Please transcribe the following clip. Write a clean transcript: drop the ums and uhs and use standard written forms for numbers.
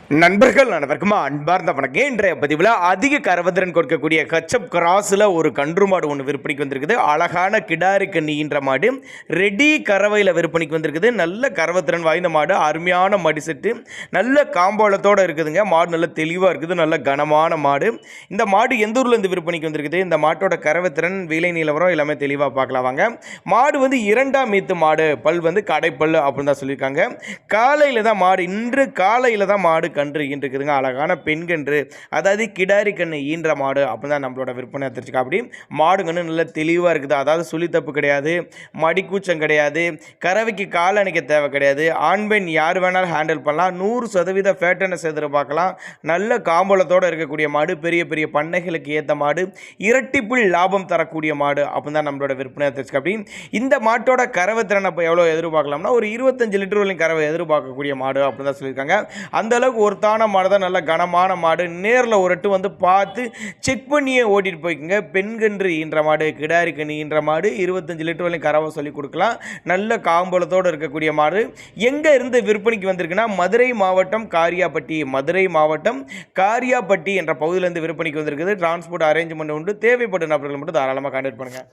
நண்பர்கள் அனைவருக்கும் அன்பார்ந்த வணக்கம். இன்றைய பதிவில் அதிக கரவத்திறன் கொடுக்கக்கூடிய கச்சப் கிராஸில் ஒரு கன்று மாடு ஒன்று விற்பனைக்கு வந்திருக்குது. அழகான கிடாரி கண்ணின்ற மாடு ரெடி கறவையில் விற்பனைக்கு வந்திருக்குது. நல்ல கரவத்திறன் வாய்ந்த மாடு, அருமையான மடி செட்டு, நல்ல காம்போலத்தோடு இருக்குதுங்க. மாடு நல்ல தெளிவாக இருக்குது, நல்ல கனமான மாடு. இந்த மாடு எந்த ஊர்லேருந்து விற்பனைக்கு வந்திருக்குது, இந்த மாட்டோட கரவத்திறன், விலை நிலவரம் எல்லாமே தெளிவாக பார்க்கலாம் வாங்க. மாடு வந்து 2ஆம் ஈத்து மாடு, பல் வந்து கடைப்பல் அப்படின்னு தான் சொல்லியிருக்காங்க. காலையில் தான் மாடு, இன்று காலையில் தான் மாடு கன்று ஈன்றிருக்குதுங்க. அழகான பெண் கன்று, அதாவது கிடாரி கன்று ஈன்ற மாடு அப்படின்னு தான் நம்மளோட விற்பனை தெரிஞ்சுக்கா. அப்படி மாடு கன்று நல்ல தெளிவாக இருக்குது. அதாவது சுழி தப்பு கிடையாது, மடிக்கூச்சம் கிடையாது, கறவைக்கு கால் அணைக்க தேவை கிடையாது. ஆண் பெண் யார் வேணாலும் ஹேண்டில் பண்ணலாம். 100% ஃபேட்டனஸ் எதிர்பார்க்கலாம். நல்ல காம்பளத்தோடு இருக்கக்கூடிய மாடு, பெரிய பெரிய பண்ணைகளுக்கு ஏற்ற மாடு, இரட்டிப்புள் லாபம் தரக்கூடிய மாடு அப்படின்னு தான் நம்மளோட விற்பனை தெரிஞ்சுக்கா. அப்படி இந்த மாட்டோட கறவை திறனை இப்போ எவ்வளோ எதிர்பார்க்கலாம்னா ஒரு 25 லிட்டர் வரையும் கறவை எதிர்பார்க்கக்கூடிய மாடு அப்படின்னு தான் சொல்லியிருக்காங்க. அந்தளவுக்கு ஒருத்தான மாடு தான், நல்ல கனமான மாடு. நேரில் ஒரு எட்டு வந்து பார்த்து செக் பண்ணியே ஓட்டிகிட்டு போய்க்குங்க. பெண்கன்று ஈன்ற மாடு, கிடாரி கன்று ஈன்ற மாடு, 25 லிட்டர் வரையும் கறவை சொல்லி கொடுக்கலாம். நல்ல காம்பளத்தோடு இருக்கக்கூடிய மாடு. எங்கே இருந்து விற்பனைக்கு வந்திருக்குன்னா மதுரை மாவட்டம் காரியாபட்டி, மதுரை மாவட்டம் காரியாபட்டி என்ற பகுதியிலேருந்து விற்பனைக்கு வந்திருக்குது. டிரான்ஸ்போர்ட் அரேஞ்ச்மெண்ட் உண்டு. தேவைப்படும் நபர்கள் மட்டும் தாராளமாக கான்டாக்ட் பண்ணுங்கள்.